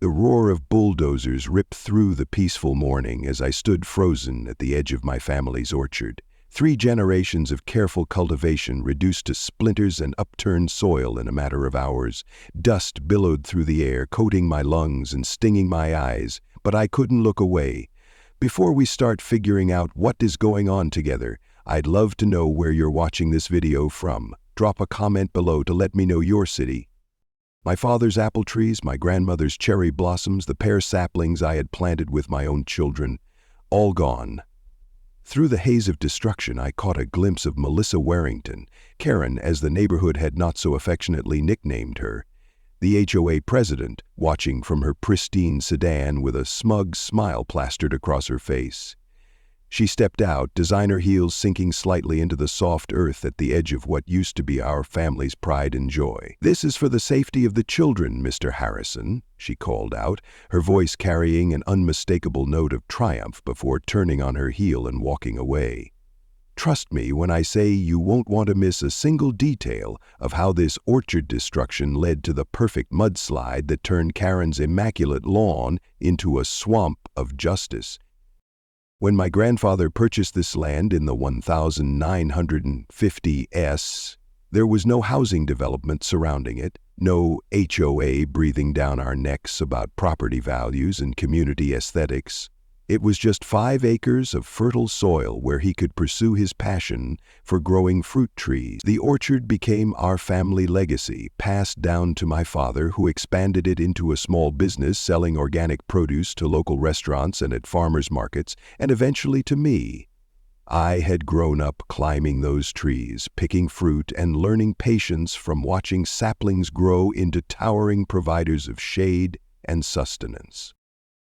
The roar of bulldozers ripped through the peaceful morning as I stood frozen at the edge of my family's orchard. 3 generations of careful cultivation reduced to splinters and upturned soil in a matter of hours. Dust billowed through the air, coating my lungs and stinging my eyes, but I couldn't look away. Before we start figuring out what is going on together, I'd love to know where you're watching this video from. Drop a comment below to let me know your city. My father's apple trees, my grandmother's cherry blossoms, the pear saplings I had planted with my own children, all gone. Through the haze of destruction, I caught a glimpse of Melissa Warrington, Karen as the neighborhood had not so affectionately nicknamed her, the HOA president, watching from her pristine sedan with a smug smile plastered across her face. She stepped out, designer heels sinking slightly into the soft earth at the edge of what used to be our family's pride and joy. "This is for the safety of the children, Mr. Harrison," she called out, her voice carrying an unmistakable note of triumph before turning on her heel and walking away. "Trust me when I say you won't want to miss a single detail of how this orchard destruction led to the perfect mudslide that turned Karen's immaculate lawn into a swamp of justice." When my grandfather purchased this land in the 1950s, there was no housing development surrounding it, no HOA breathing down our necks about property values and community aesthetics. It was just 5 acres of fertile soil where he could pursue his passion for growing fruit trees. The orchard became our family legacy, passed down to my father, who expanded it into a small business selling organic produce to local restaurants and at farmers markets, and eventually to me. I had grown up climbing those trees, picking fruit, and learning patience from watching saplings grow into towering providers of shade and sustenance.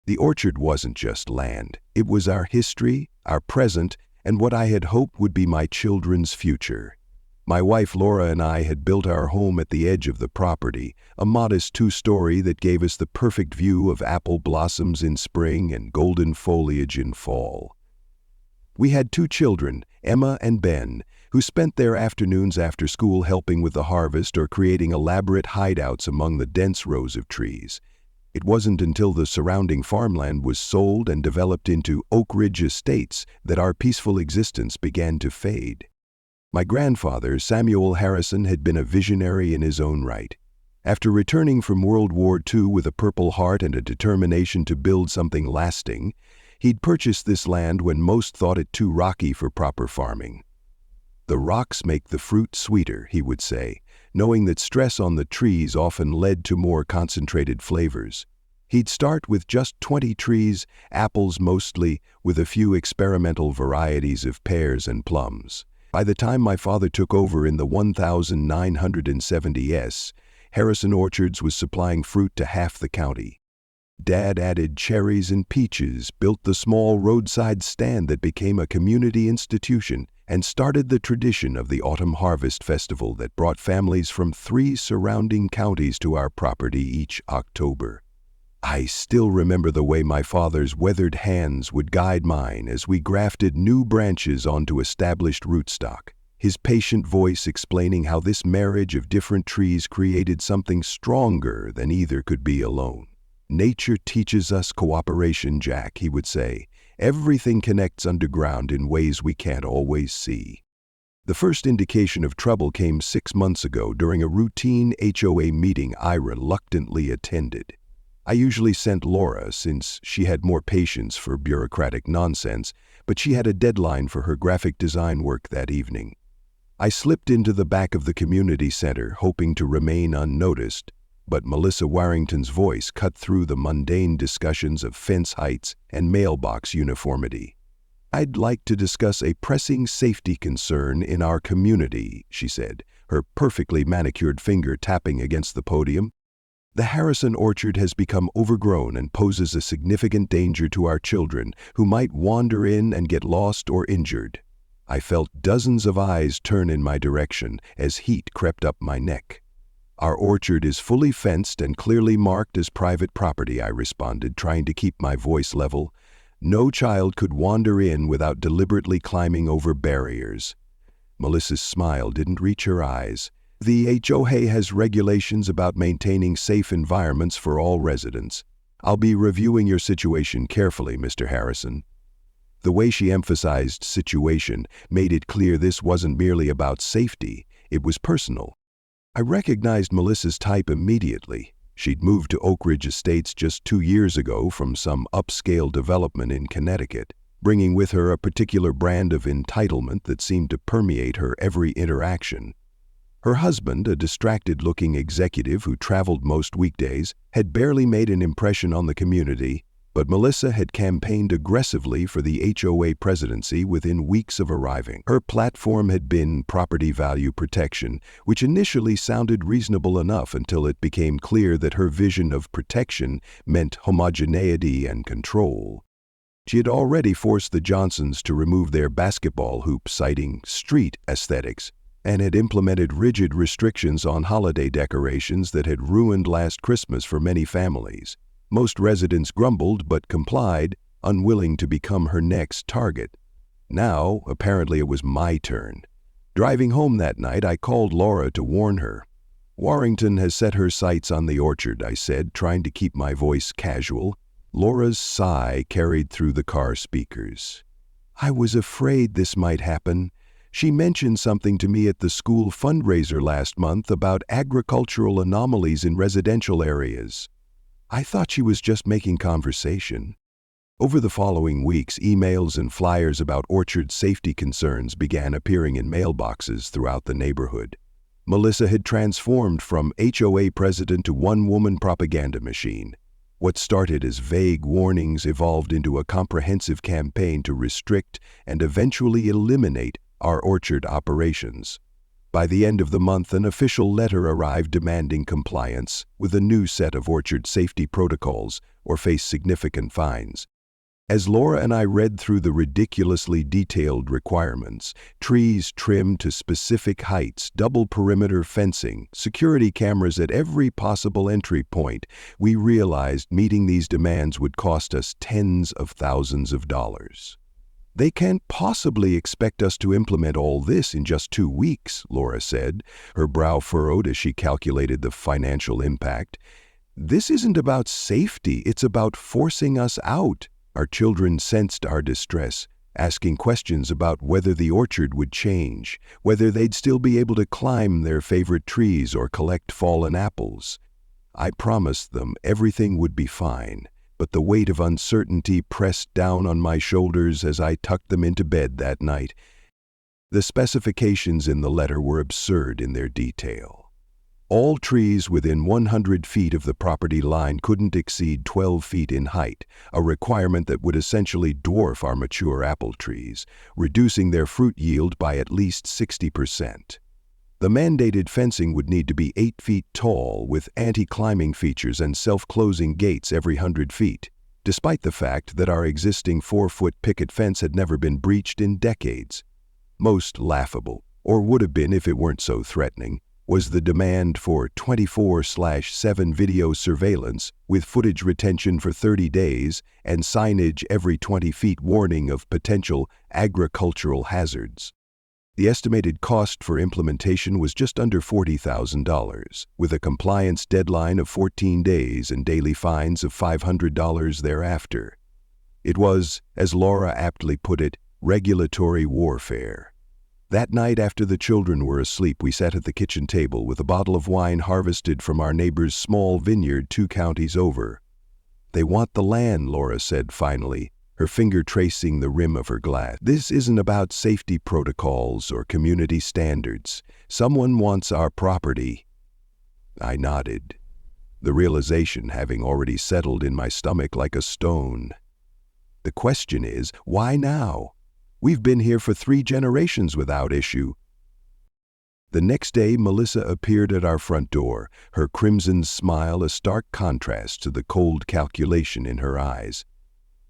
The orchard wasn't just land. It was our history, our present, and what I had hoped would be my children's future. My wife Laura and I had built our home at the edge of the property, a modest 2-story that gave us the perfect view of apple blossoms in spring and golden foliage in fall. We had 2 children, Emma and Ben, who spent their afternoons after school helping with the harvest or creating elaborate hideouts among the dense rows of trees. It wasn't until the surrounding farmland was sold and developed into Oak Ridge estates that our peaceful existence began to fade. My grandfather, Samuel Harrison, had been a visionary in his own right. After returning from World War II with a Purple Heart and a determination to build something lasting, he'd purchased this land when most thought it too rocky for proper farming. "The rocks make the fruit sweeter," he would say, knowing that stress on the trees often led to more concentrated flavors. He'd start with just 20 trees, apples mostly, with a few experimental varieties of pears and plums. By the time my father took over in the 1970s, Harrison Orchards was supplying fruit to half the county. Dad added cherries and peaches, built the small roadside stand that became a community institution, and started the tradition of the Autumn Harvest Festival that brought families from 3 surrounding counties to our property each October. I still remember the way my father's weathered hands would guide mine as we grafted new branches onto established rootstock, his patient voice explaining how this marriage of different trees created something stronger than either could be alone. "Nature teaches us cooperation, Jack," he would say. "Everything connects underground in ways we can't always see." The first indication of trouble came 6 months ago during a routine HOA meeting I reluctantly attended. I usually sent Laura since she had more patience for bureaucratic nonsense, but she had a deadline for her graphic design work that evening. I slipped into the back of the community center, hoping to remain unnoticed, but Melissa Warrington's voice cut through the mundane discussions of fence heights and mailbox uniformity. "I'd like to discuss a pressing safety concern in our community," she said, her perfectly manicured finger tapping against the podium. "The Harrison Orchard has become overgrown and poses a significant danger to our children, who might wander in and get lost or injured." I felt dozens of eyes turn in my direction as heat crept up my neck. "Our orchard is fully fenced and clearly marked as private property," I responded, trying to keep my voice level. "No child could wander in without deliberately climbing over barriers." Melissa's smile didn't reach her eyes. "The HOA has regulations about maintaining safe environments for all residents. "I'll be reviewing your situation carefully, Mr. Harrison." The way she emphasized situation made it clear this wasn't merely about safety, it was personal. I recognized Melissa's type immediately. She'd moved to Oak Ridge Estates just 2 years ago from some upscale development in Connecticut, bringing with her a particular brand of entitlement that seemed to permeate her every interaction. Her husband, a distracted-looking executive who traveled most weekdays, had barely made an impression on the community, but Melissa had campaigned aggressively for the HOA presidency within weeks of arriving. Her platform had been property value protection, which initially sounded reasonable enough until it became clear that her vision of protection meant homogeneity and control. She had already forced the Johnsons to remove their basketball hoop, citing street aesthetics, and had implemented rigid restrictions on holiday decorations that had ruined last Christmas for many families. Most residents grumbled but complied, unwilling to become her next target. Now, apparently it was my turn. Driving home that night, I called Laura to warn her. "Warrington has set her sights on the orchard," I said, trying to keep my voice casual. Laura's sigh carried through the car speakers. "I was afraid this might happen. She mentioned something to me at the school fundraiser last month about agricultural anomalies in residential areas. I thought she was just making conversation." Over the following weeks, emails and flyers about orchard safety concerns began appearing in mailboxes throughout the neighborhood. Melissa had transformed from HOA president to one-woman propaganda machine. What started as vague warnings evolved into a comprehensive campaign to restrict and eventually eliminate our orchard operations. By the end of the month, an official letter arrived demanding compliance with a new set of orchard safety protocols or face significant fines. As Laura and I read through the ridiculously detailed requirements, trees trimmed to specific heights, double perimeter fencing, security cameras at every possible entry point, we realized meeting these demands would cost us tens of thousands of dollars. "They can't possibly expect us to implement all this in just 2 weeks, Laura said, her brow furrowed as she calculated the financial impact. "This isn't about safety, it's about forcing us out." Our children sensed our distress, asking questions about whether the orchard would change, whether they'd still be able to climb their favorite trees or collect fallen apples. I promised them everything would be fine, but the weight of uncertainty pressed down on my shoulders as I tucked them into bed that night. The specifications in the letter were absurd in their detail. All trees within 100 feet of the property line couldn't exceed 12 feet in height, a requirement that would essentially dwarf our mature apple trees, reducing their fruit yield by at least 60%. The mandated fencing would need to be 8 feet tall with anti-climbing features and self-closing gates every 100 feet, despite the fact that our existing 4-foot picket fence had never been breached in decades. Most laughable, or would have been if it weren't so threatening, was the demand for 24/7 video surveillance with footage retention for 30 days and signage every 20 feet warning of potential agricultural hazards. The estimated cost for implementation was just under $40,000, with a compliance deadline of 14 days and daily fines of $500 thereafter. It was, as Laura aptly put it, regulatory warfare. That night after the children were asleep, we sat at the kitchen table with a bottle of wine harvested from our neighbor's small vineyard 2 counties over. "They want the land," Laura said finally, her finger tracing the rim of her glass. "This isn't about safety protocols or community standards. Someone wants our property." I nodded, the realization having already settled in my stomach like a stone. The question is, why now? We've been here for 3 generations without issue. The next day, Melissa appeared at our front door, her crimson smile a stark contrast to the cold calculation in her eyes.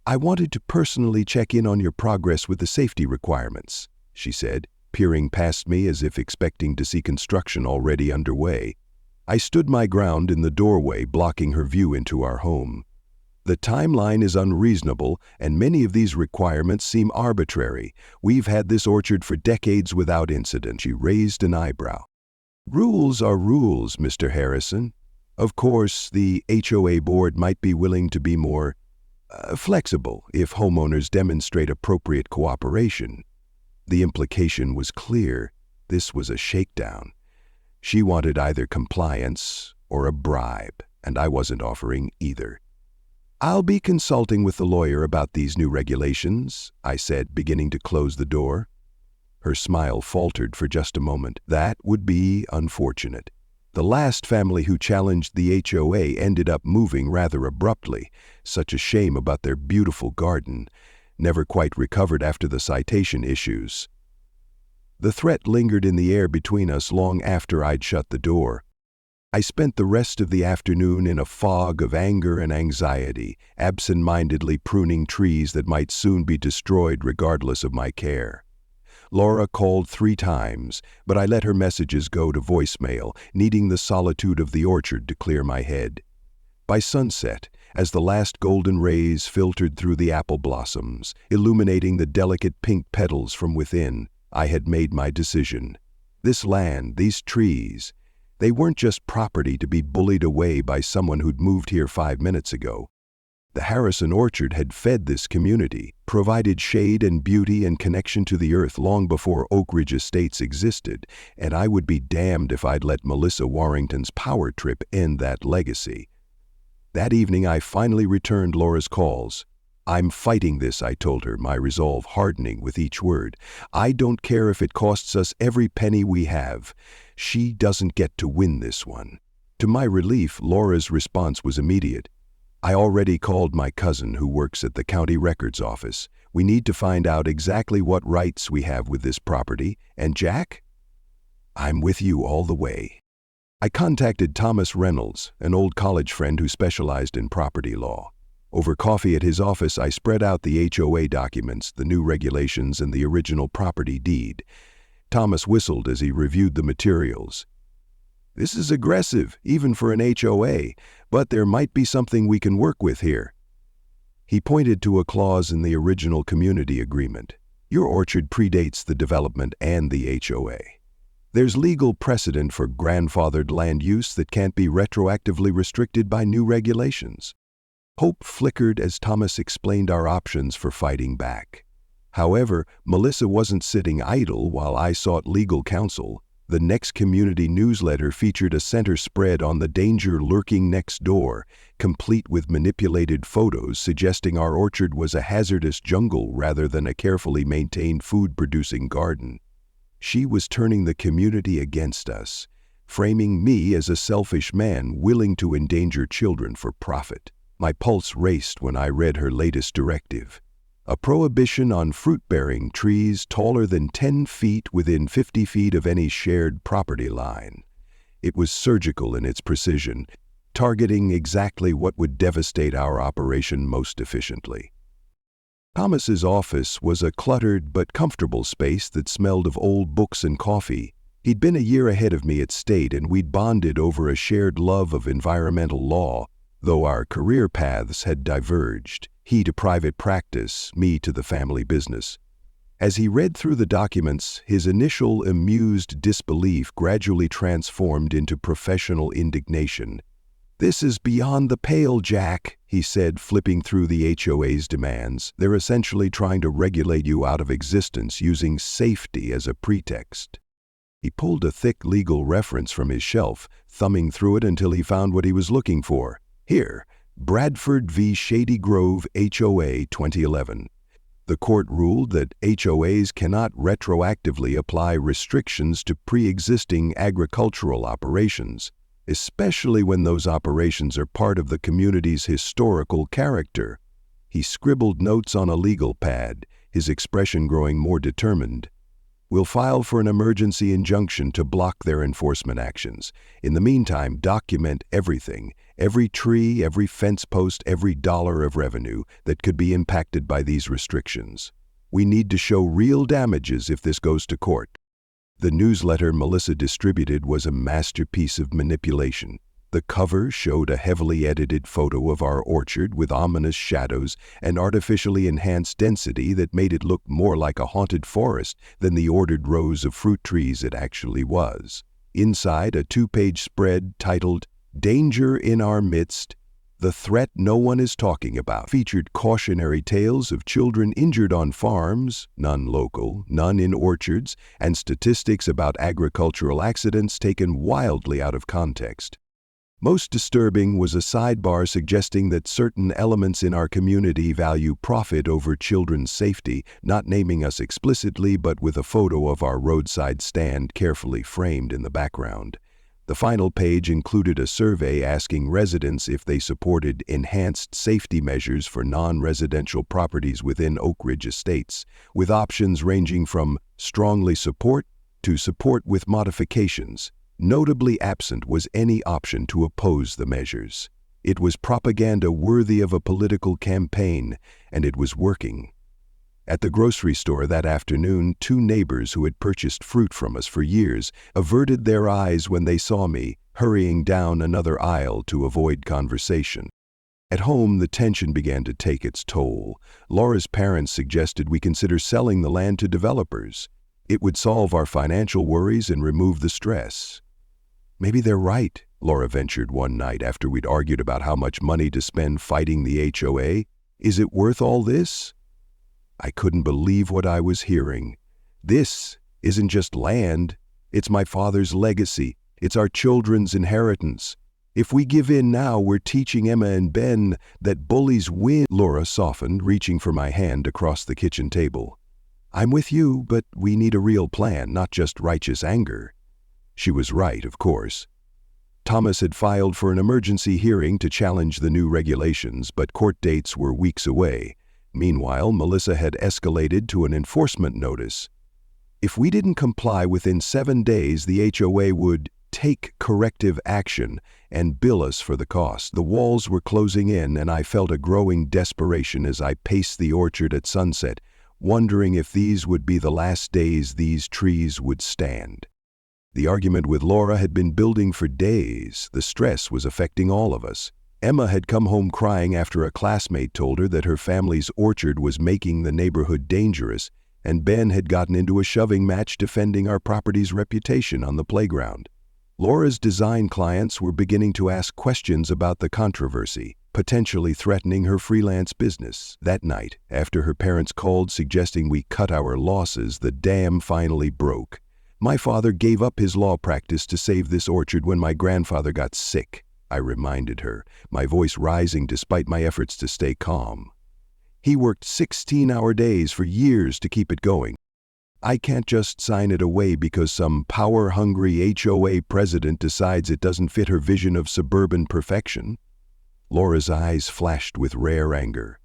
"I wanted to personally check in on your progress with the safety requirements," she said, peering past me as if expecting to see construction already underway. I stood my ground in the doorway, blocking her view into our home. "The timeline is unreasonable, and many of these requirements seem arbitrary. We've had this orchard for decades without incident." She raised an eyebrow. "Rules are rules, Mr. Harrison. Of course, the HOA board might be willing to be more flexible if homeowners demonstrate appropriate cooperation. The implication was clear. This was a shakedown. She wanted either compliance or a bribe, and I wasn't offering either. "I'll be consulting with the lawyer about these new regulations," I said, beginning to close the door. Her smile faltered for just a moment. That would be unfortunate. The last family who challenged the HOA ended up moving rather abruptly. Such a shame about their beautiful garden. Never quite recovered after the citation issues. The threat lingered in the air between us long after I'd shut the door. I spent the rest of the afternoon in a fog of anger and anxiety, absent-mindedly pruning trees that might soon be destroyed regardless of my care. Laura called 3 times, but I let her messages go to voicemail, needing the solitude of the orchard to clear my head. By sunset, as the last golden rays filtered through the apple blossoms, illuminating the delicate pink petals from within, I had made my decision. This land, these trees, they weren't just property to be bullied away by someone who'd moved here 5 minutes ago. The Harrison Orchard had fed this community, provided shade and beauty and connection to the earth long before Oak Ridge Estates existed, and I would be damned if I'd let Melissa Warrington's power trip end that legacy. That evening I finally returned Laura's calls. "I'm fighting this," I told her, my resolve hardening with each word. "I don't care if it costs us every penny we have. She doesn't get to win this one." To my relief, Laura's response was immediate. "I already called my cousin who works at the county records office. We need to find out exactly what rights we have with this property. And Jack? I'm with you all the way." I contacted Thomas Reynolds, an old college friend who specialized in property law. Over coffee at his office, I spread out the HOA documents, the new regulations, and the original property deed. Thomas whistled as he reviewed the materials. "This is aggressive, even for an HOA, but there might be something we can work with here." He pointed to a clause in the original community agreement. "Your orchard predates the development and the HOA. There's legal precedent for grandfathered land use that can't be retroactively restricted by new regulations." Hope flickered as Thomas explained our options for fighting back. However, Melissa wasn't sitting idle while I sought legal counsel. The next community newsletter featured a center spread on the danger lurking next door, complete with manipulated photos suggesting our orchard was a hazardous jungle rather than a carefully maintained food-producing garden. She was turning the community against us, framing me as a selfish man willing to endanger children for profit. My pulse raced when I read her latest directive. A prohibition on fruit-bearing trees taller than 10 feet within 50 feet of any shared property line. It was surgical in its precision, targeting exactly what would devastate our operation most efficiently. Thomas's office was a cluttered but comfortable space that smelled of old books and coffee. He'd been a year ahead of me at State, and we'd bonded over a shared love of environmental law, though our career paths had diverged. He to private practice, me to the family business. As he read through the documents, his initial amused disbelief gradually transformed into professional indignation. "This is beyond the pale, Jack," he said, flipping through the HOA's demands. "They're essentially trying to regulate you out of existence using safety as a pretext." He pulled a thick legal reference from his shelf, thumbing through it until he found what he was looking for. "Here, Bradford v. Shady Grove HOA 2011. The court ruled that HOAs cannot retroactively apply restrictions to pre-existing agricultural operations, especially when those operations are part of the community's historical character." He scribbled notes on a legal pad, his expression growing more determined. "We'll file for an emergency injunction to block their enforcement actions. In the meantime, document everything, every tree, every fence post, every dollar of revenue that could be impacted by these restrictions. We need to show real damages if this goes to court." The newsletter Melissa distributed was a masterpiece of manipulation. The cover showed a heavily edited photo of our orchard with ominous shadows and artificially enhanced density that made it look more like a haunted forest than the ordered rows of fruit trees it actually was. Inside, a 2-page spread titled Danger in our midst, the threat no one is talking about, featured cautionary tales of children injured on farms, none local, none in orchards, and statistics about agricultural accidents taken wildly out of context. Most disturbing was a sidebar suggesting that certain elements in our community value profit over children's safety, not naming us explicitly but with a photo of our roadside stand carefully framed in the background. The final page included a survey asking residents if they supported enhanced safety measures for non-residential properties within Oak Ridge Estates, with options ranging from strongly support to support with modifications. Notably absent was any option to oppose the measures. It was propaganda worthy of a political campaign, and it was working. At the grocery store that afternoon, two neighbors who had purchased fruit from us for years averted their eyes when they saw me, hurrying down another aisle to avoid conversation. At home, the tension began to take its toll. Laura's parents suggested we consider selling the land to developers. It would solve our financial worries and remove the stress. Maybe they're right, Laura ventured one night after we'd argued about how much money to spend fighting the HOA. Is it worth all this? I couldn't believe what I was hearing. This isn't just land. It's my father's legacy. It's our children's inheritance. If we give in now, we're teaching Emma and Ben that bullies win. Laura softened, reaching for my hand across the kitchen table. I'm with you, but we need a real plan, not just righteous anger. She was right, of course. Thomas had filed for an emergency hearing to challenge the new regulations, but court dates were weeks away. Meanwhile, Melissa had escalated to an enforcement notice. If we didn't comply within 7 days, the HOA would take corrective action and bill us for the cost. The walls were closing in, and I felt a growing desperation as I paced the orchard at sunset, wondering if these would be the last days these trees would stand. The argument with Laura had been building for days. The stress was affecting all of us. Emma had come home crying after a classmate told her that her family's orchard was making the neighborhood dangerous, and Ben had gotten into a shoving match defending our property's reputation on the playground. Laura's design clients were beginning to ask questions about the controversy, potentially threatening her freelance business. That night, after her parents called suggesting we cut our losses, the dam finally broke. My father gave up his law practice to save this orchard when my grandfather got sick, I reminded her, my voice rising despite my efforts to stay calm. He worked 16-hour days for years to keep it going. I can't just sign it away because some power-hungry HOA president decides it doesn't fit her vision of suburban perfection. Laura's eyes flashed with rare anger.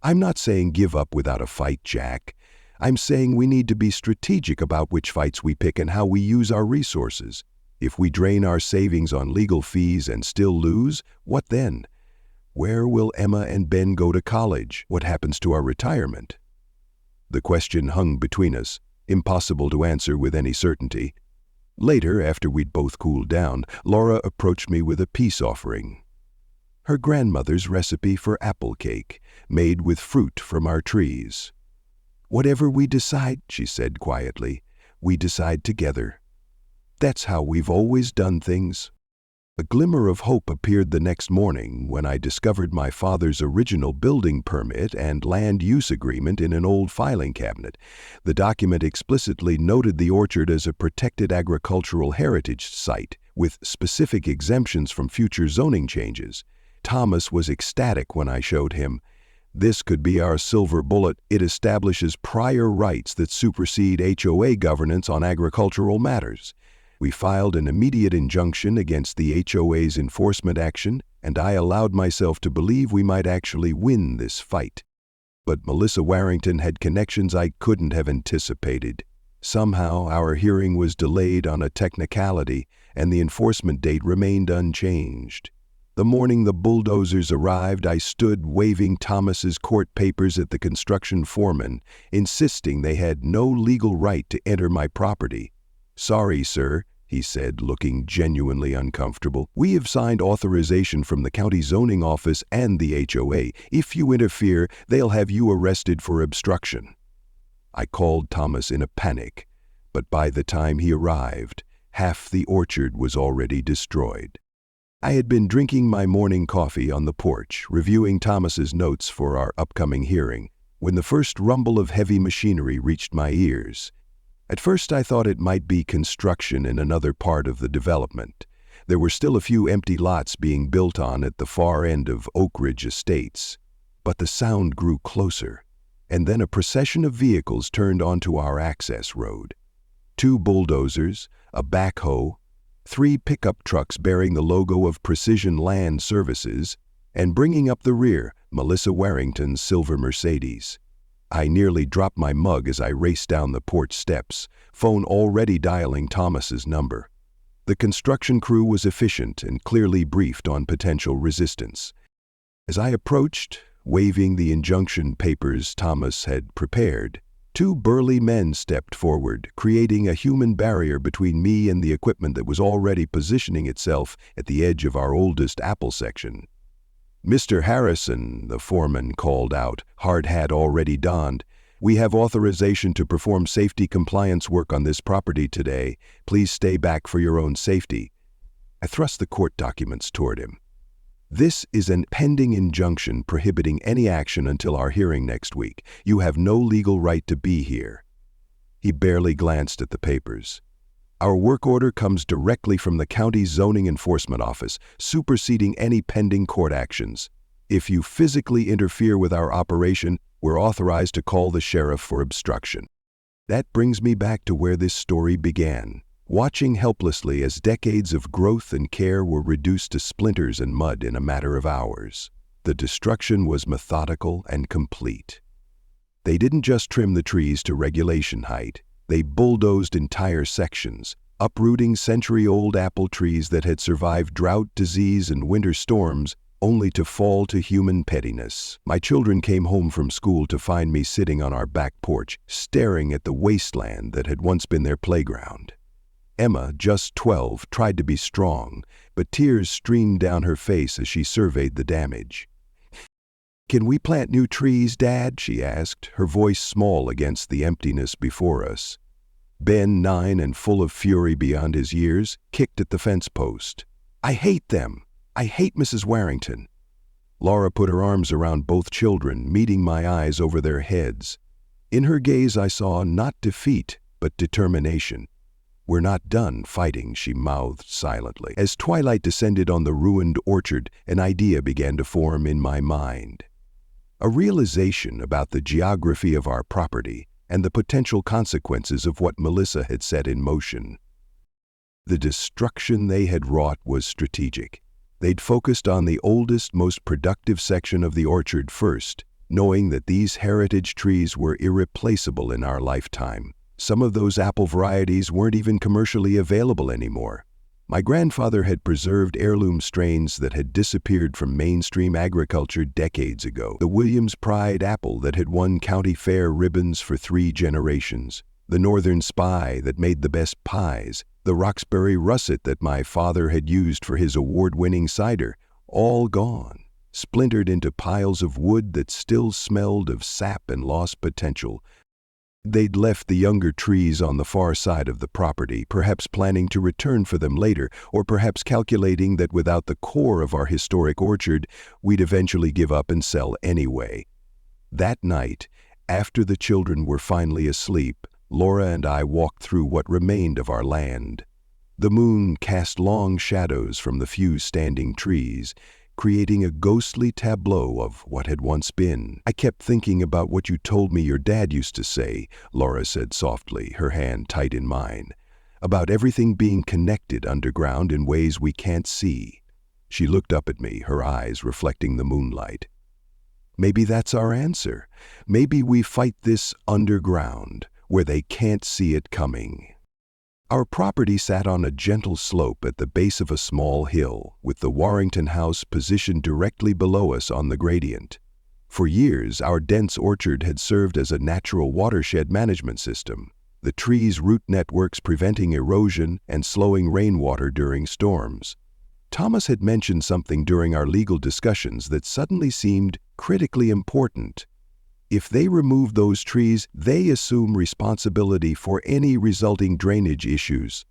I'm not saying give up without a fight, Jack. I'm saying we need to be strategic about which fights we pick and how we use our resources. If we drain our savings on legal fees and still lose, what then? Where will Emma and Ben go to college? What happens to our retirement? The question hung between us, impossible to answer with any certainty. Later, after we'd both cooled down, Laura approached me with a peace offering. Her grandmother's recipe for apple cake, made with fruit from our trees. Whatever we decide, she said quietly, we decide together. That's how we've always done things. A glimmer of hope appeared the next morning when I discovered my father's original building permit and land use agreement in an old filing cabinet. The document explicitly noted the orchard as a protected agricultural heritage site, with specific exemptions from future zoning changes. Thomas was ecstatic when I showed him. This could be our silver bullet. It establishes prior rights that supersede HOA governance on agricultural matters. We filed an immediate injunction against the HOA's enforcement action, and I allowed myself to believe we might actually win this fight. But Melissa Warrington had connections I couldn't have anticipated. Somehow, our hearing was delayed on a technicality, and the enforcement date remained unchanged. The morning the bulldozers arrived, I stood waving Thomas's court papers at the construction foreman, insisting they had no legal right to enter my property. "Sorry, sir," he said, looking genuinely uncomfortable. "We have signed authorization from the county zoning office and the HOA. If you interfere, they'll have you arrested for obstruction." I called Thomas in a panic, but by the time he arrived, half the orchard was already destroyed. I had been drinking my morning coffee on the porch, reviewing Thomas's notes for our upcoming hearing, when the first rumble of heavy machinery reached my ears. At first I thought it might be construction in another part of the development. There were still a few empty lots being built on at the far end of Oak Ridge Estates. But the sound grew closer, and then a procession of vehicles turned onto our access road. 2 bulldozers, a backhoe, 3 pickup trucks bearing the logo of Precision Land Services, and bringing up the rear, Melissa Warrington's silver Mercedes. I nearly dropped my mug as I raced down the porch steps, phone already dialing Thomas's number. The construction crew was efficient and clearly briefed on potential resistance. As I approached, waving the injunction papers Thomas had prepared, 2 burly men stepped forward, creating a human barrier between me and the equipment that was already positioning itself at the edge of our oldest apple section. "Mr. Harrison," the foreman called out, hard hat already donned, "we have authorization to perform safety compliance work on this property today. Please stay back for your own safety." I thrust the court documents toward him. "This is an pending injunction prohibiting any action until our hearing next week. You have no legal right to be here." He barely glanced at the papers. "Our work order comes directly from the county zoning enforcement office, superseding any pending court actions. If you physically interfere with our operation, we're authorized to call the sheriff for obstruction." That brings me back to where this story began, watching helplessly as decades of growth and care were reduced to splinters and mud in a matter of hours. The destruction was methodical and complete. They didn't just trim the trees to regulation height. They bulldozed entire sections, uprooting century-old apple trees that had survived drought, disease, and winter storms, only to fall to human pettiness. My children came home from school to find me sitting on our back porch, staring at the wasteland that had once been their playground. Emma, just 12, tried to be strong, but tears streamed down her face as she surveyed the damage. "Can we plant new trees, Dad?" she asked, her voice small against the emptiness before us. Ben, 9 and full of fury beyond his years, kicked at the fence post. "I hate them. I hate Mrs. Warrington." Laura put her arms around both children, meeting my eyes over their heads. In her gaze I saw not defeat, but determination. "We're not done fighting," she mouthed silently. As twilight descended on the ruined orchard, an idea began to form in my mind. A realization about the geography of our property and the potential consequences of what Melissa had set in motion. The destruction they had wrought was strategic. They'd focused on the oldest, most productive section of the orchard first, knowing that these heritage trees were irreplaceable in our lifetime. Some of those apple varieties weren't even commercially available anymore. My grandfather had preserved heirloom strains that had disappeared from mainstream agriculture decades ago. The Williams Pride apple that had won county fair ribbons for 3 generations, the Northern Spy that made the best pies, the Roxbury russet that my father had used for his award-winning cider, all gone, splintered into piles of wood that still smelled of sap and lost potential. They'd left the younger trees on the far side of the property, perhaps planning to return for them later, or perhaps calculating that without the core of our historic orchard, we'd eventually give up and sell anyway. That night, after the children were finally asleep, Laura and I walked through what remained of our land. The moon cast long shadows from the few standing trees, creating a ghostly tableau of what had once been. "I kept thinking about what you told me your dad used to say," Laura said softly, her hand tight in mine, "about everything being connected underground in ways we can't see." She looked up at me, her eyes reflecting the moonlight. "Maybe that's our answer. Maybe we fight this underground, where they can't see it coming." Our property sat on a gentle slope at the base of a small hill, with the Warrington house positioned directly below us on the gradient. For years, our dense orchard had served as a natural watershed management system, the trees' root networks preventing erosion and slowing rainwater during storms. Thomas had mentioned something during our legal discussions that suddenly seemed critically important. If they remove those trees, they assume responsibility for any resulting drainage issues.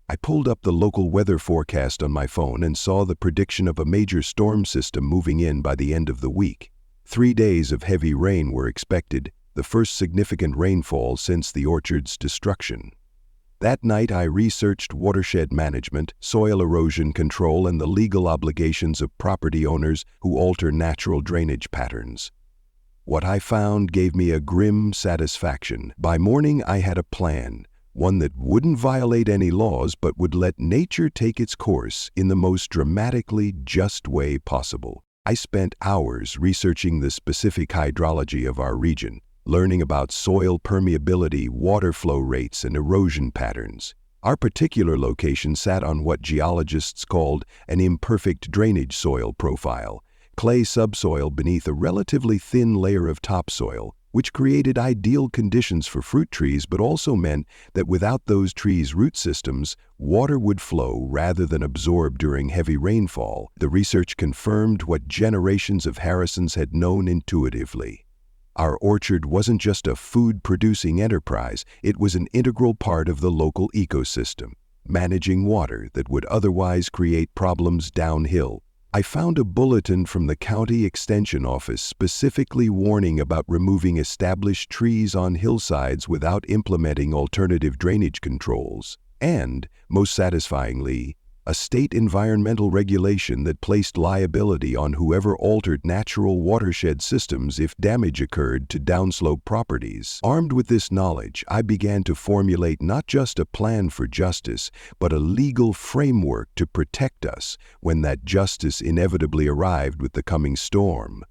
I pulled up the local weather forecast on my phone and saw the prediction of a major storm system moving in by the end of the week. 3 days of heavy rain were expected, the first significant rainfall since the orchard's destruction. That night, I researched watershed management, soil erosion control, and the legal obligations of property owners who alter natural drainage patterns. What I found gave me a grim satisfaction. By morning, I had a plan, one that wouldn't violate any laws but would let nature take its course in the most dramatically just way possible. I spent hours researching the specific hydrology of our region, learning about soil permeability, water flow rates, and erosion patterns. Our particular location sat on what geologists called an imperfect drainage soil profile, clay subsoil beneath a relatively thin layer of topsoil, which created ideal conditions for fruit trees but also meant that without those trees' root systems, water would flow rather than absorb during heavy rainfall. The research confirmed what generations of Harrisons had known intuitively. Our orchard wasn't just a food-producing enterprise, it was an integral part of the local ecosystem, managing water that would otherwise create problems downhill. I found a bulletin from the county extension office specifically warning about removing established trees on hillsides without implementing alternative drainage controls, and, most satisfyingly, a state environmental regulation that placed liability on whoever altered natural watershed systems if damage occurred to downslope properties. Armed with this knowledge, I began to formulate not just a plan for justice, but a legal framework to protect us when that justice inevitably arrived with the coming storm.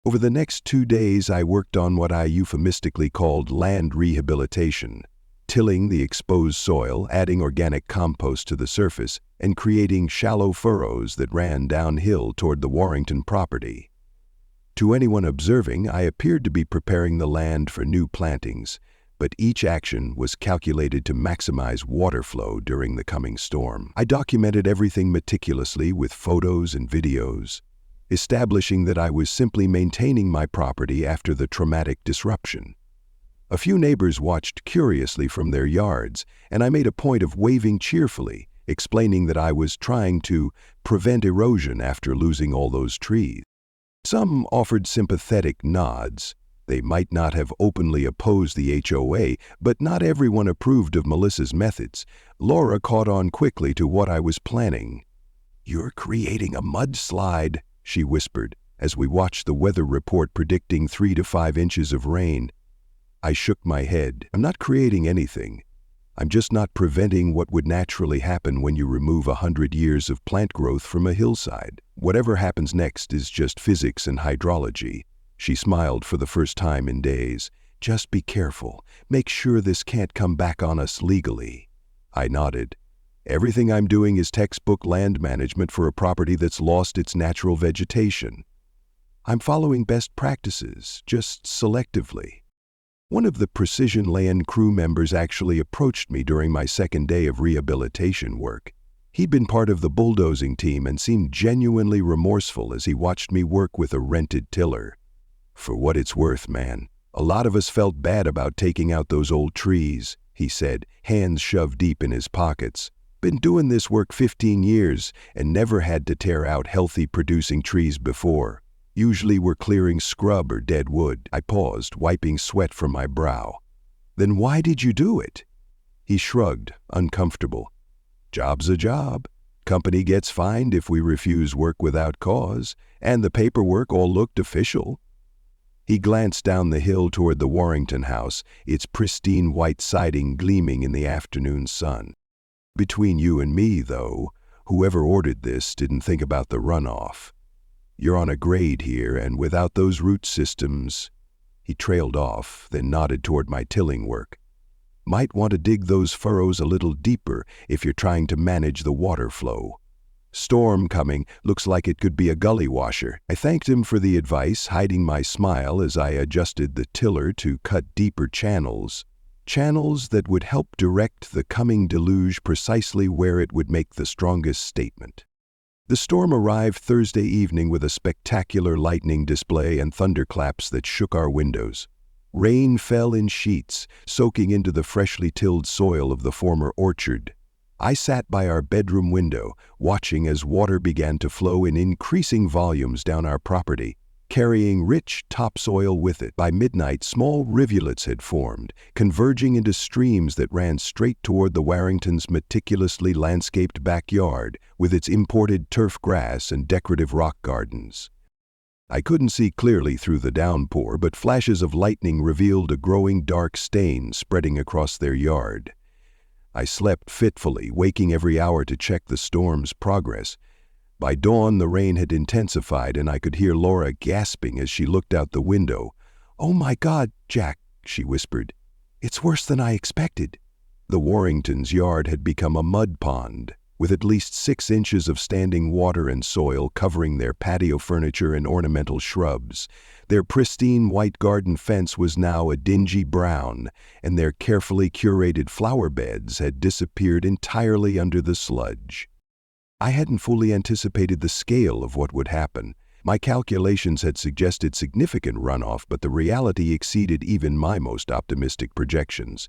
Over the next 2 days, I worked on what I euphemistically called land rehabilitation, tilling the exposed soil, adding organic compost to the surface, and creating shallow furrows that ran downhill toward the Warrington property. To anyone observing, I appeared to be preparing the land for new plantings, but each action was calculated to maximize water flow during the coming storm. I documented everything meticulously with photos and videos, establishing that I was simply maintaining my property after the traumatic disruption. A few neighbors watched curiously from their yards, and I made a point of waving cheerfully, explaining that I was trying to prevent erosion after losing all those trees. Some offered sympathetic nods. They might not have openly opposed the HOA, but not everyone approved of Melissa's methods. Laura caught on quickly to what I was planning. "You're creating a mudslide," she whispered, as we watched the weather report predicting 3 to 5 inches of rain. I shook my head. "I'm not creating anything. I'm just not preventing what would naturally happen when you remove 100 years of plant growth from a hillside. Whatever happens next is just physics and hydrology." She smiled for the first time in days. "Just be careful. Make sure this can't come back on us legally." I nodded. "Everything I'm doing is textbook land management for a property that's lost its natural vegetation. I'm following best practices, just selectively." One of the Precision Land crew members actually approached me during my second day of rehabilitation work. He'd been part of the bulldozing team and seemed genuinely remorseful as he watched me work with a rented tiller. "For what it's worth, man, a lot of us felt bad about taking out those old trees," he said, hands shoved deep in his pockets. "Been doing this work 15 years and never had to tear out healthy producing trees before. Usually we're clearing scrub or dead wood." I paused, wiping sweat from my brow. "Then why did you do it?" He shrugged, uncomfortable. "Job's a job. Company gets fined if we refuse work without cause, and the paperwork all looked official." He glanced down the hill toward the Warrington house, its pristine white siding gleaming in the afternoon sun. "Between you and me, though, whoever ordered this didn't think about the runoff. You're on a grade here, and without those root systems—" He trailed off, then nodded toward my tilling work. "Might want to dig those furrows a little deeper if you're trying to manage the water flow. Storm coming, looks like it could be a gully washer." I thanked him for the advice, hiding my smile as I adjusted the tiller to cut deeper channels that would help direct the coming deluge precisely where it would make the strongest statement. The storm arrived Thursday evening with a spectacular lightning display and thunderclaps that shook our windows. Rain fell in sheets, soaking into the freshly tilled soil of the former orchard. I sat by our bedroom window, watching as water began to flow in increasing volumes down our property, carrying rich topsoil with it. By midnight, small rivulets had formed, converging into streams that ran straight toward the Warringtons' meticulously landscaped backyard with its imported turf grass and decorative rock gardens. I couldn't see clearly through the downpour, but flashes of lightning revealed a growing dark stain spreading across their yard. I slept fitfully, waking every hour to check the storm's progress. By dawn, the rain had intensified, and I could hear Laura gasping as she looked out the window. "Oh my God, Jack," she whispered. "It's worse than I expected." The Warringtons' yard had become a mud pond, with at least 6 inches of standing water and soil covering their patio furniture and ornamental shrubs. Their pristine white garden fence was now a dingy brown, and their carefully curated flower beds had disappeared entirely under the sludge. I hadn't fully anticipated the scale of what would happen. My calculations had suggested significant runoff, but the reality exceeded even my most optimistic projections.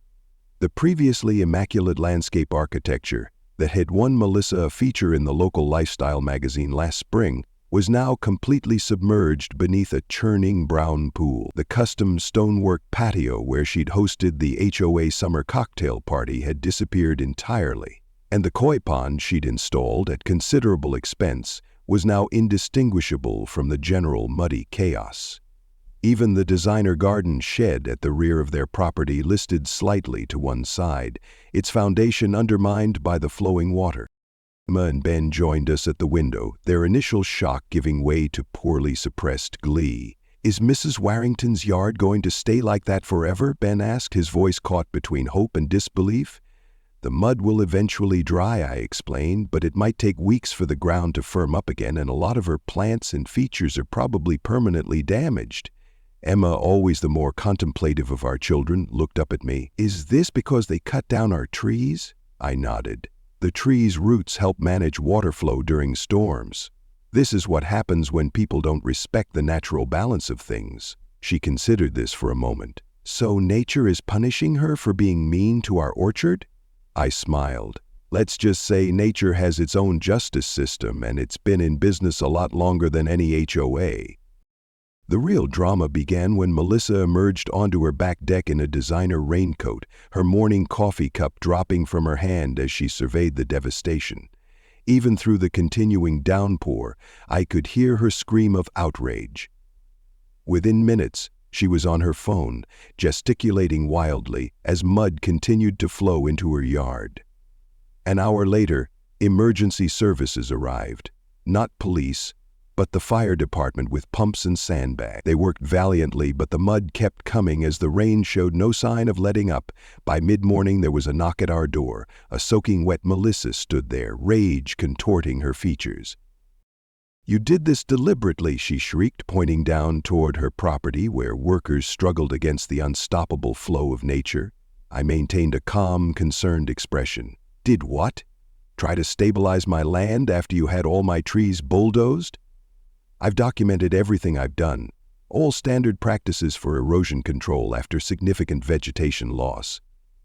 The previously immaculate landscape architecture that had won Melissa a feature in the local lifestyle magazine last spring was now completely submerged beneath a churning brown pool. The custom stonework patio where she'd hosted the HOA summer cocktail party had disappeared entirely, and the koi pond she'd installed at considerable expense was now indistinguishable from the general muddy chaos. Even the designer garden shed at the rear of their property listed slightly to one side, its foundation undermined by the flowing water. Emma and Ben joined us at the window, their initial shock giving way to poorly suppressed glee. "Is Mrs. Warrington's yard going to stay like that forever?" Ben asked, his voice caught between hope and disbelief. "The mud will eventually dry," I explained, "but it might take weeks for the ground to firm up again, and a lot of her plants and features are probably permanently damaged." Emma, always the more contemplative of our children, looked up at me. "Is this because they cut down our trees?" I nodded. "The trees' roots help manage water flow during storms. This is what happens when people don't respect the natural balance of things." She considered this for a moment. "So nature is punishing her for being mean to our orchard?" I smiled. "Let's just say nature has its own justice system, and it's been in business a lot longer than any HOA. The real drama began when Melissa emerged onto her back deck in a designer raincoat, her morning coffee cup dropping from her hand as she surveyed the devastation. Even through the continuing downpour, I could hear her scream of outrage. Within minutes, she was on her phone, gesticulating wildly as mud continued to flow into her yard. An hour later, emergency services arrived. Not police, but the fire department with pumps and sandbags. They worked valiantly, but the mud kept coming as the rain showed no sign of letting up. By mid-morning, there was a knock at our door. A soaking wet Melissa stood there, rage contorting her features. "You did this deliberately," she shrieked, pointing down toward her property where workers struggled against the unstoppable flow of nature. I maintained a calm, concerned expression. "Did what? Try to stabilize my land after you had all my trees bulldozed? I've documented everything I've done, all standard practices for erosion control after significant vegetation loss."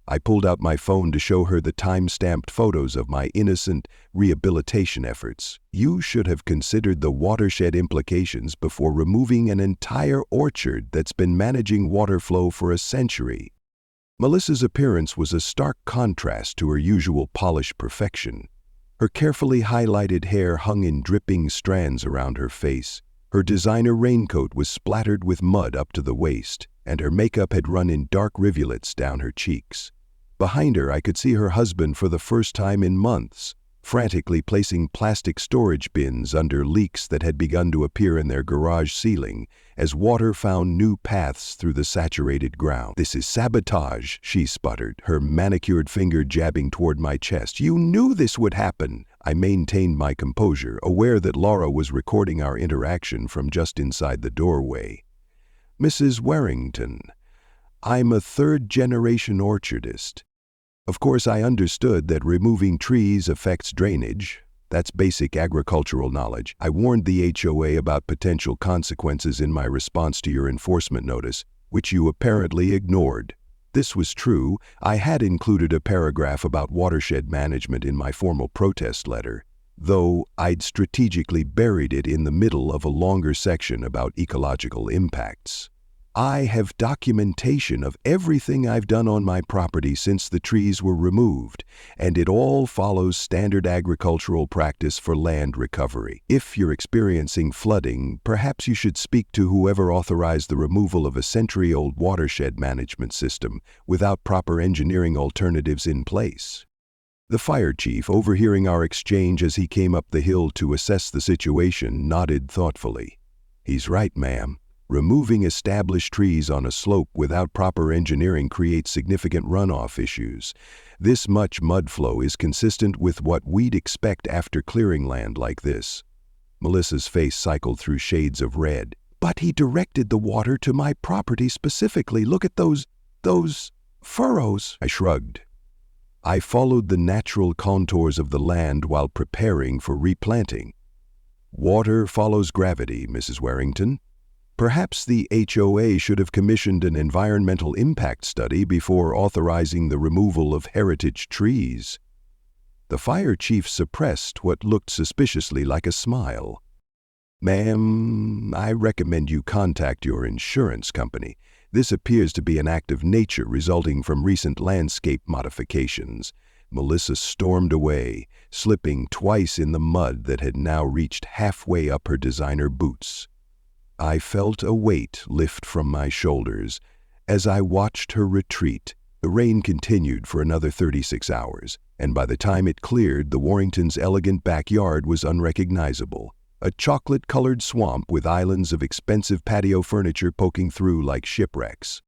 I pulled out my phone to show her the time-stamped photos of my innocent rehabilitation efforts. "You should have considered the watershed implications before removing an entire orchard that's been managing water flow for a century." Melissa's appearance was a stark contrast to her usual polished perfection. Her carefully highlighted hair hung in dripping strands around her face. Her designer raincoat was splattered with mud up to the waist, and her makeup had run in dark rivulets down her cheeks. Behind her, I could see her husband for the first time in months, frantically placing plastic storage bins under leaks that had begun to appear in their garage ceiling as water found new paths through the saturated ground. "This is sabotage," she sputtered, her manicured finger jabbing toward my chest. "You knew this would happen." I maintained my composure, aware that Laura was recording our interaction from just inside the doorway. "Mrs. Warrington, I'm a third-generation orchardist. Of course, I understood that removing trees affects drainage. That's basic agricultural knowledge. I warned the HOA about potential consequences in my response to your enforcement notice, which you apparently ignored. This was true. I had included a paragraph about watershed management in my formal protest letter, though I'd strategically buried it in the middle of a longer section about ecological impacts. I have documentation of everything I've done on my property since the trees were removed, and it all follows standard agricultural practice for land recovery. If you're experiencing flooding, perhaps you should speak to whoever authorized the removal of a century-old watershed management system without proper engineering alternatives in place. The fire chief, overhearing our exchange as he came up the hill to assess the situation, nodded thoughtfully. "He's right, ma'am. Removing established trees on a slope without proper engineering creates significant runoff issues. This much mud flow is consistent with what we'd expect after clearing land like this." Melissa's face cycled through shades of red. "But he directed the water to my property specifically. Look at those furrows." I shrugged. "I followed the natural contours of the land while preparing for replanting. Water follows gravity, Mrs. Warrington. Perhaps the HOA should have commissioned an environmental impact study before authorizing the removal of heritage trees." The fire chief suppressed what looked suspiciously like a smile. "Ma'am, I recommend you contact your insurance company. This appears to be an act of nature resulting from recent landscape modifications." Melissa stormed away, slipping twice in the mud that had now reached halfway up her designer boots. I felt a weight lift from my shoulders as I watched her retreat. The rain continued for another 36 hours, and by the time it cleared, the Warringtons' elegant backyard was unrecognizable. A chocolate-colored swamp with islands of expensive patio furniture poking through like shipwrecks.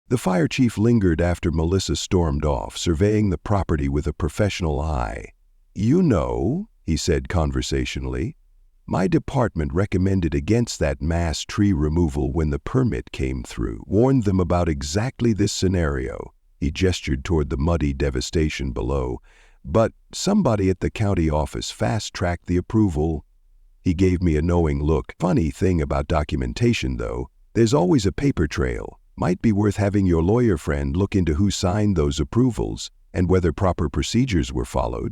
The fire chief lingered after Melissa stormed off, surveying the property with a professional eye. "You know," he said conversationally, "my department recommended against that mass tree removal when the permit came through. Warned them about exactly this scenario." He gestured toward the muddy devastation below. "But somebody at the county office fast-tracked the approval." He gave me a knowing look. "Funny thing about documentation, though, there's always a paper trail. Might be worth having your lawyer friend look into who signed those approvals and whether proper procedures were followed."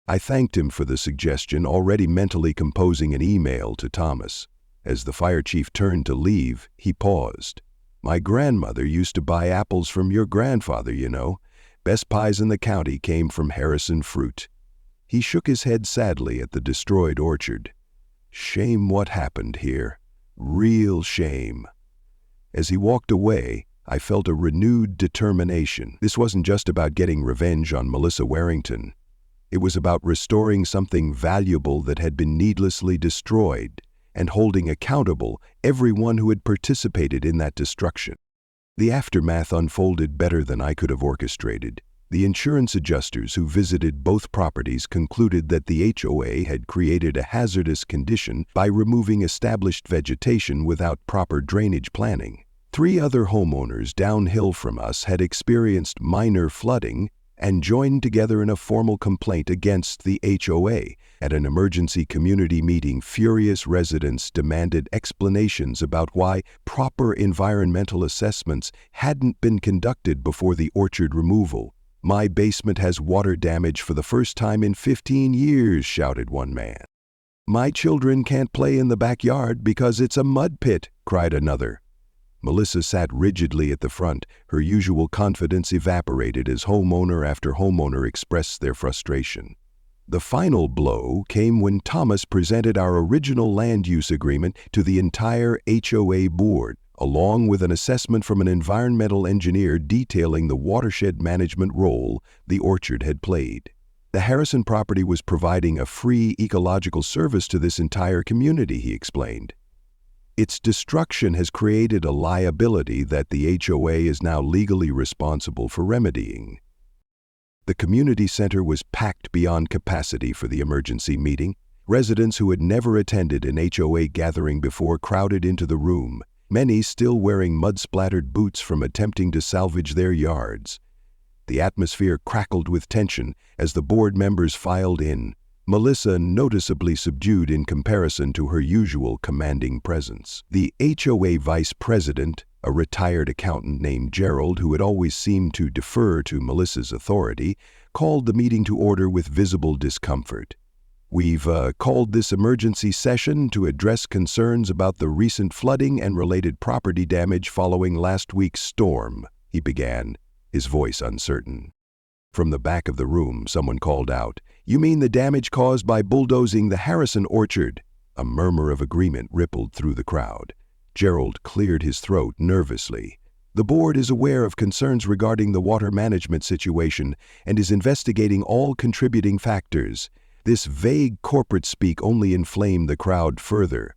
I thanked him for the suggestion, already mentally composing an email to Thomas. As the fire chief turned to leave, he paused. "My grandmother used to buy apples from your grandfather, you know. Best pies in the county came from Harrison Fruit." He shook his head sadly at the destroyed orchard. "Shame what happened here. Real shame." As he walked away, I felt a renewed determination. This wasn't just about getting revenge on Melissa Warrington. It was about restoring something valuable that had been needlessly destroyed and holding accountable everyone who had participated in that destruction. The aftermath unfolded better than I could have orchestrated. The insurance adjusters who visited both properties concluded that the HOA had created a hazardous condition by removing established vegetation without proper drainage planning. 3 other homeowners downhill from us had experienced minor flooding and joined together in a formal complaint against the HOA. At an emergency community meeting, furious residents demanded explanations about why proper environmental assessments hadn't been conducted before the orchard removal. "My basement has water damage for the first time in 15 years, shouted one man. "My children can't play in the backyard because it's a mud pit," cried another. Melissa sat rigidly at the front. Her usual confidence evaporated as homeowner after homeowner expressed their frustration. The final blow came when Thomas presented our original land use agreement to the entire HOA board, along with an assessment from an environmental engineer detailing the watershed management role the orchard had played. The Harrison property was providing a free ecological service to this entire community, he explained. Its destruction has created a liability that the HOA is now legally responsible for remedying. The community center was packed beyond capacity for the emergency meeting. Residents who had never attended an HOA gathering before crowded into the room, many still wearing mud-splattered boots from attempting to salvage their yards. The atmosphere crackled with tension as the board members filed in, Melissa noticeably subdued in comparison to her usual commanding presence. The HOA vice president, A retired accountant named Gerald, who had always seemed to defer to Melissa's authority, called the meeting to order with visible discomfort. "We've called this emergency session to address concerns about the recent flooding and related property damage following last week's storm," he began, his voice uncertain. From the back of the room, someone called out, "You mean the damage caused by bulldozing the Harrison orchard?" A murmur of agreement rippled through the crowd. Gerald cleared his throat nervously. "The board is aware of concerns regarding the water management situation and is investigating all contributing factors." This vague corporate speak only inflamed the crowd further.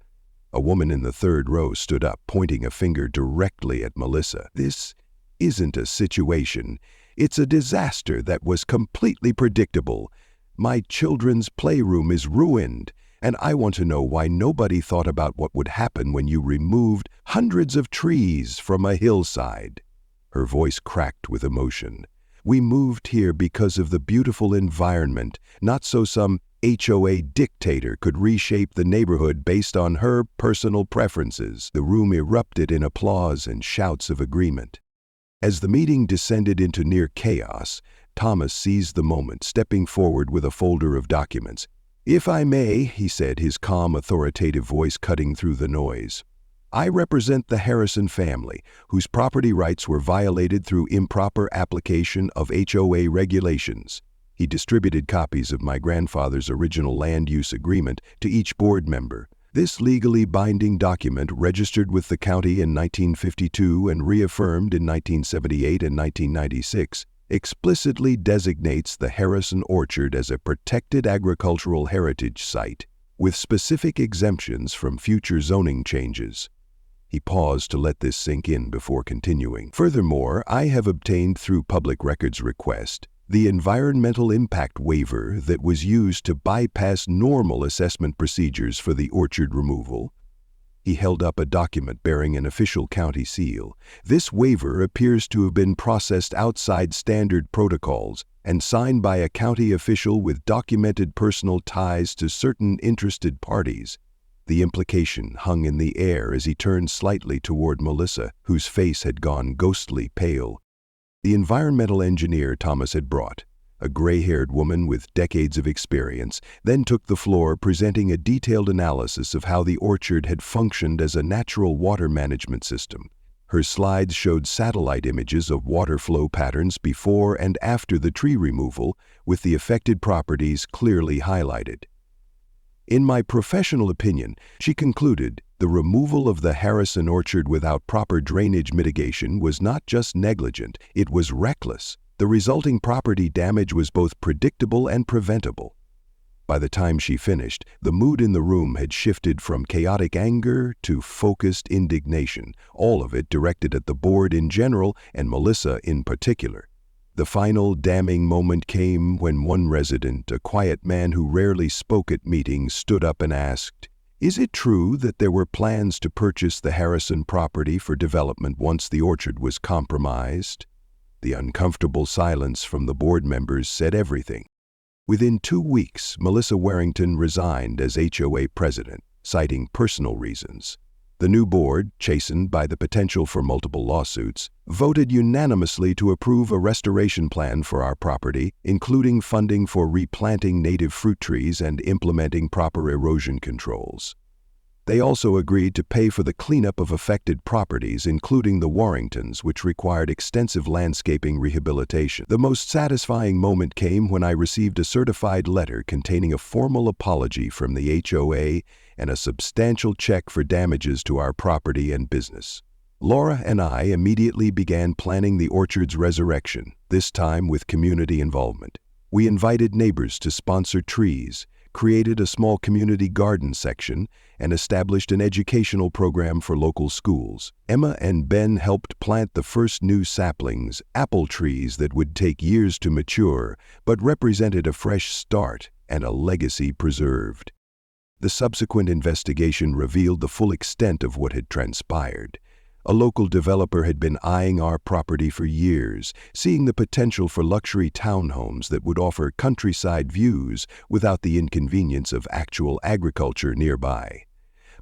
A woman in the third row stood up, pointing a finger directly at Melissa. "This isn't a situation. It's a disaster that was completely predictable. My children's playroom is ruined, and I want to know why nobody thought about what would happen when you removed hundreds of trees from a hillside." Her voice cracked with emotion. "We moved here because of the beautiful environment, not so some HOA dictator could reshape the neighborhood based on her personal preferences." The room erupted in applause and shouts of agreement. As the meeting descended into near chaos, Thomas seized the moment, stepping forward with a folder of documents. "If I may," he said, his calm, authoritative voice cutting through the noise, "I represent the Harrison family, whose property rights were violated through improper application of HOA regulations." He distributed copies of my grandfather's original land use agreement to each board member. This legally binding document, registered with the county in 1952 and reaffirmed in 1978 and 1996, explicitly designates the Harrison Orchard as a protected agricultural heritage site, with specific exemptions from future zoning changes. He paused to let this sink in before continuing. "Furthermore, I have obtained through public records request the environmental impact waiver that was used to bypass normal assessment procedures for the orchard removal." He held up a document bearing an official county seal. "This waiver appears to have been processed outside standard protocols and signed by a county official with documented personal ties to certain interested parties." The implication hung in the air as he turned slightly toward Melissa, whose face had gone ghostly pale. The environmental engineer Thomas had brought, a gray-haired woman with decades of experience, then took the floor, presenting a detailed analysis of how the orchard had functioned as a natural water management system. Her slides showed satellite images of water flow patterns before and after the tree removal, with the affected properties clearly highlighted. "In my professional opinion," she concluded, "the removal of the Harrison orchard without proper drainage mitigation was not just negligent, it was reckless. The resulting property damage was both predictable and preventable." By the time she finished, the mood in the room had shifted from chaotic anger to focused indignation, all of it directed at the board in general and Melissa in particular. The final damning moment came when one resident, a quiet man who rarely spoke at meetings, stood up and asked, "Is it true that there were plans to purchase the Harrison property for development once the orchard was compromised?" The uncomfortable silence from the board members said everything. Within 2 weeks, Melissa Warrington resigned as HOA president, citing personal reasons. The new board, chastened by the potential for multiple lawsuits, voted unanimously to approve a restoration plan for our property, including funding for replanting native fruit trees and implementing proper erosion controls. They also agreed to pay for the cleanup of affected properties, including the Warringtons, which required extensive landscaping rehabilitation. The most satisfying moment came when I received a certified letter containing a formal apology from the HOA and a substantial check for damages to our property and business. Laura and I immediately began planning the orchard's resurrection, this time with community involvement. We invited neighbors to sponsor trees, created a small community garden section, and established an educational program for local schools. Emma and Ben helped plant the first new saplings, apple trees that would take years to mature, but represented a fresh start and a legacy preserved. The subsequent investigation revealed the full extent of what had transpired. A local developer had been eyeing our property for years, seeing the potential for luxury townhomes that would offer countryside views without the inconvenience of actual agriculture nearby.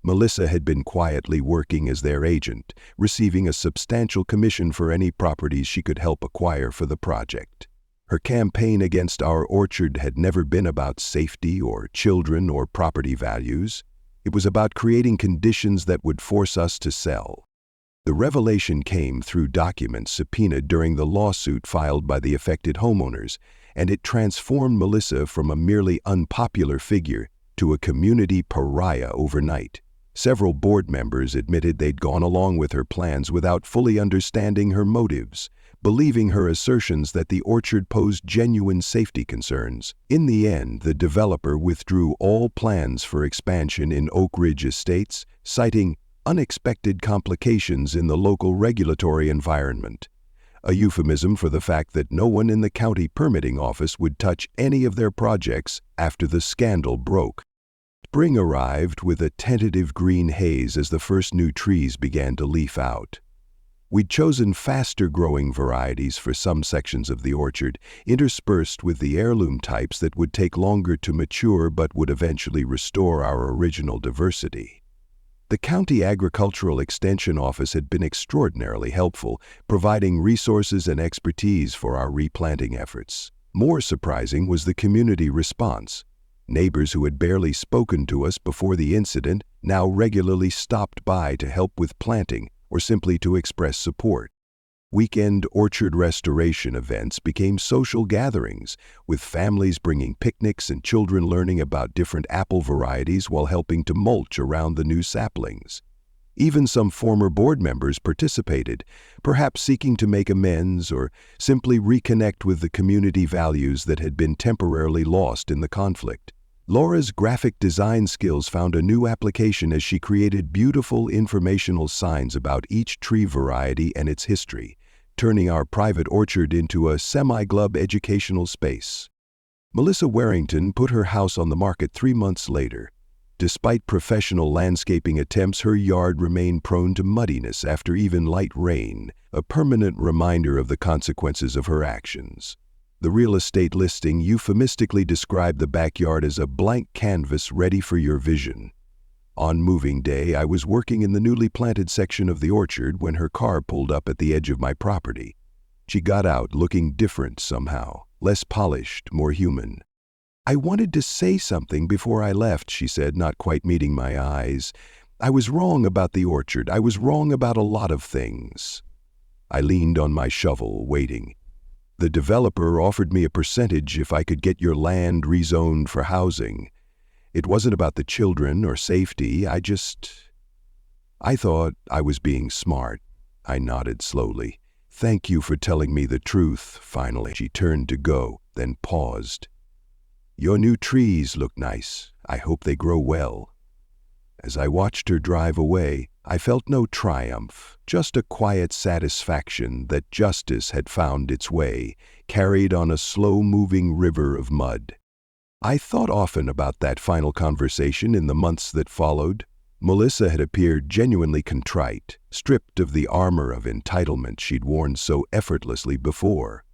Melissa had been quietly working as their agent, receiving a substantial commission for any properties she could help acquire for the project. Her campaign against our orchard had never been about safety or children or property values. It was about creating conditions that would force us to sell. The revelation came through documents subpoenaed during the lawsuit filed by the affected homeowners, and it transformed Melissa from a merely unpopular figure to a community pariah overnight. Several board members admitted they'd gone along with her plans without fully understanding her motives, believing her assertions that the orchard posed genuine safety concerns. In the end, the developer withdrew all plans for expansion in Oak Ridge Estates, citing unexpected complications in the local regulatory environment, a euphemism for the fact that no one in the county permitting office would touch any of their projects after the scandal broke. Spring arrived with a tentative green haze as the first new trees began to leaf out. We'd chosen faster-growing varieties for some sections of the orchard, interspersed with the heirloom types that would take longer to mature but would eventually restore our original diversity. The County Agricultural Extension Office had been extraordinarily helpful, providing resources and expertise for our replanting efforts. More surprising was the community response. Neighbors who had barely spoken to us before the incident now regularly stopped by to help with planting or simply to express support. Weekend orchard restoration events became social gatherings, with families bringing picnics and children learning about different apple varieties while helping to mulch around the new saplings. Even some former board members participated, perhaps seeking to make amends or simply reconnect with the community values that had been temporarily lost in the conflict. Laura's graphic design skills found a new application as she created beautiful informational signs about each tree variety and its history, turning our private orchard into a semi-glub educational space. Melissa Warrington put her house on the market 3 months later. Despite professional landscaping attempts, her yard remained prone to muddiness after even light rain, a permanent reminder of the consequences of her actions. The real estate listing euphemistically described the backyard as a blank canvas ready for your vision. On moving day, I was working in the newly planted section of the orchard when her car pulled up at the edge of my property. She got out looking different somehow, less polished, more human. "I wanted to say something before I left," she said, not quite meeting my eyes. "I was wrong about the orchard. I was wrong about a lot of things." I leaned on my shovel, waiting. "The developer offered me a percentage if I could get your land rezoned for housing. It wasn't about the children or safety. I thought I was being smart." I nodded slowly. "Thank you for telling me the truth." Finally, she turned to go, then paused. "Your new trees look nice. I hope they grow well." As I watched her drive away, I felt no triumph, just a quiet satisfaction that justice had found its way, carried on a slow-moving river of mud. I thought often about that final conversation in the months that followed. Melissa had appeared genuinely contrite, stripped of the armor of entitlement she'd worn so effortlessly before.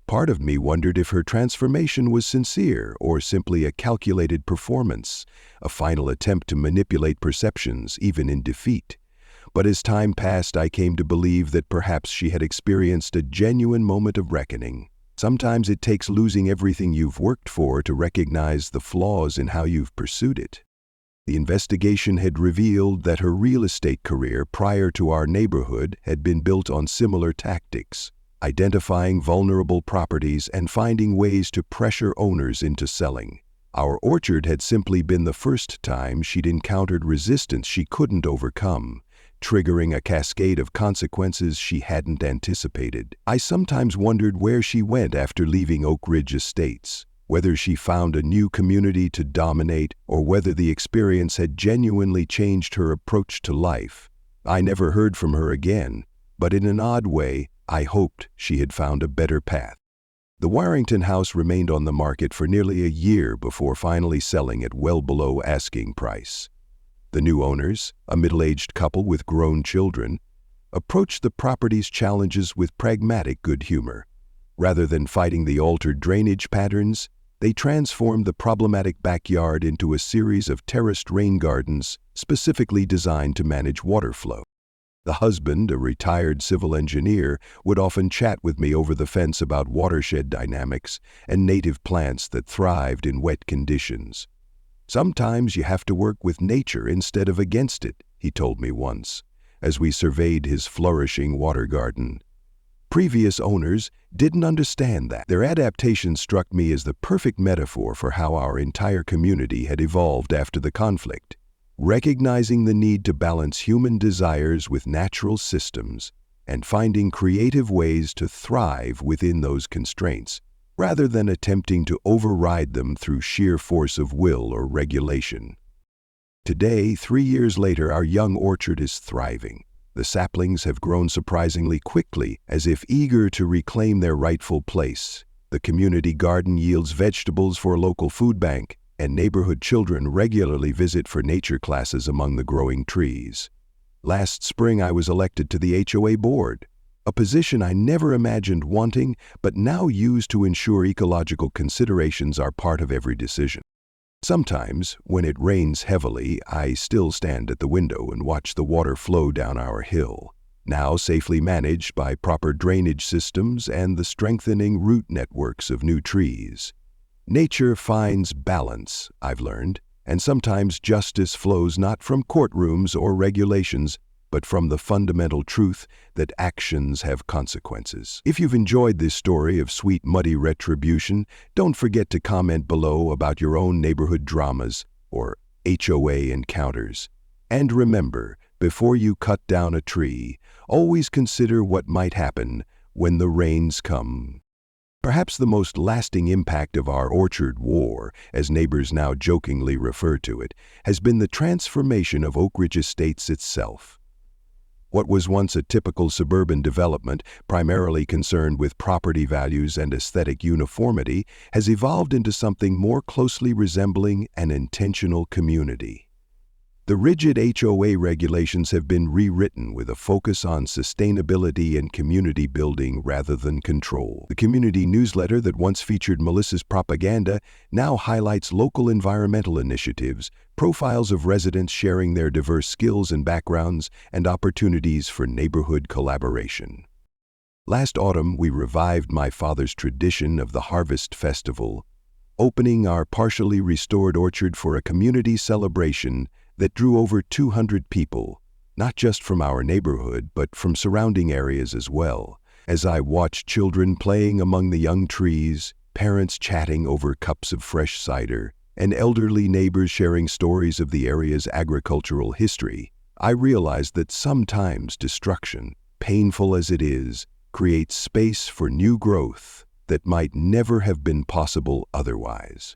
Part of me wondered if her transformation was sincere or simply a calculated performance, a final attempt to manipulate perceptions even in defeat. But as time passed, I came to believe that perhaps she had experienced a genuine moment of reckoning. Sometimes it takes losing everything you've worked for to recognize the flaws in how you've pursued it. The investigation had revealed that her real estate career prior to our neighborhood had been built on similar tactics, identifying vulnerable properties and finding ways to pressure owners into selling. Our orchard had simply been the first time she'd encountered resistance she couldn't overcome, triggering a cascade of consequences she hadn't anticipated. I sometimes wondered where she went after leaving Oak Ridge Estates, whether she found a new community to dominate or whether the experience had genuinely changed her approach to life. I never heard from her again, but in an odd way, I hoped she had found a better path. The Warrington house remained on the market for nearly a year before finally selling at well below asking price. The new owners, a middle-aged couple with grown children, approached the property's challenges with pragmatic good humor. Rather than fighting the altered drainage patterns, They transformed the problematic backyard into a series of terraced rain gardens specifically designed to manage water flow. The husband, a retired civil engineer, would often chat with me over the fence about watershed dynamics and native plants that thrived in wet conditions. "Sometimes you have to work with nature instead of against it," he told me once, as we surveyed his flourishing water garden. Previous owners didn't understand that. Their adaptation struck me as the perfect metaphor for how our entire community had evolved after the conflict. Recognizing the need to balance human desires with natural systems and finding creative ways to thrive within those constraints, rather than attempting to override them through sheer force of will or regulation. Today, 3 years later, our young orchard is thriving. The saplings have grown surprisingly quickly, as if eager to reclaim their rightful place. The community garden yields vegetables for a local food bank, and neighborhood children regularly visit for nature classes among the growing trees. Last spring, I was elected to the HOA board, a position I never imagined wanting, but now use to ensure ecological considerations are part of every decision. Sometimes, when it rains heavily, I still stand at the window and watch the water flow down our hill, now safely managed by proper drainage systems and the strengthening root networks of new trees. Nature finds balance, I've learned, and sometimes justice flows not from courtrooms or regulations, but from the fundamental truth that actions have consequences. If you've enjoyed this story of sweet, muddy retribution, don't forget to comment below about your own neighborhood dramas or HOA encounters. And remember, before you cut down a tree, always consider what might happen when the rains come. Perhaps the most lasting impact of our orchard war, as neighbors now jokingly refer to it, has been the transformation of Oak Ridge Estates itself. What was once a typical suburban development, primarily concerned with property values and aesthetic uniformity, has evolved into something more closely resembling an intentional community. The rigid HOA regulations have been rewritten with a focus on sustainability and community building rather than control. The community newsletter that once featured Melissa's propaganda now highlights local environmental initiatives, profiles of residents sharing their diverse skills and backgrounds, and opportunities for neighborhood collaboration. Last autumn, we revived my father's tradition of the Harvest Festival, opening our partially restored orchard for a community celebration that drew over 200 people, not just from our neighborhood, but from surrounding areas as well. As I watched children playing among the young trees, parents chatting over cups of fresh cider, and elderly neighbors sharing stories of the area's agricultural history, I realized that sometimes destruction, painful as it is, creates space for new growth that might never have been possible otherwise.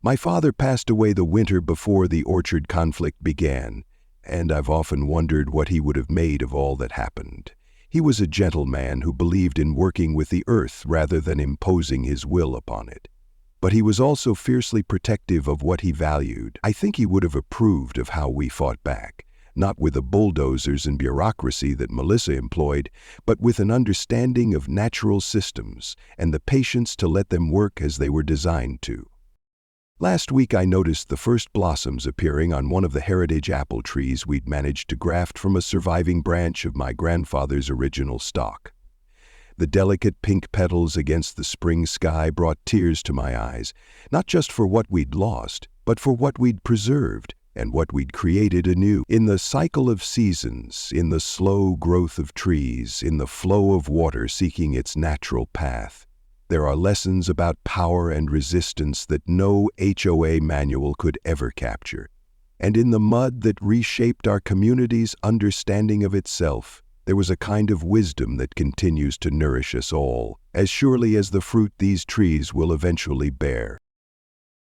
My father passed away the winter before the orchard conflict began, and I've often wondered what he would have made of all that happened. He was a gentle man who believed in working with the earth rather than imposing his will upon it. But he was also fiercely protective of what he valued. I think he would have approved of how we fought back, not with the bulldozers and bureaucracy that Melissa employed, but with an understanding of natural systems and the patience to let them work as they were designed to. Last week I noticed the first blossoms appearing on one of the heritage apple trees we'd managed to graft from a surviving branch of my grandfather's original stock. The delicate pink petals against the spring sky brought tears to my eyes, not just for what we'd lost, but for what we'd preserved and what we'd created anew. In the cycle of seasons, in the slow growth of trees, in the flow of water seeking its natural path, there are lessons about power and resistance that no HOA manual could ever capture. And in the mud that reshaped our community's understanding of itself, there was a kind of wisdom that continues to nourish us all, as surely as the fruit these trees will eventually bear.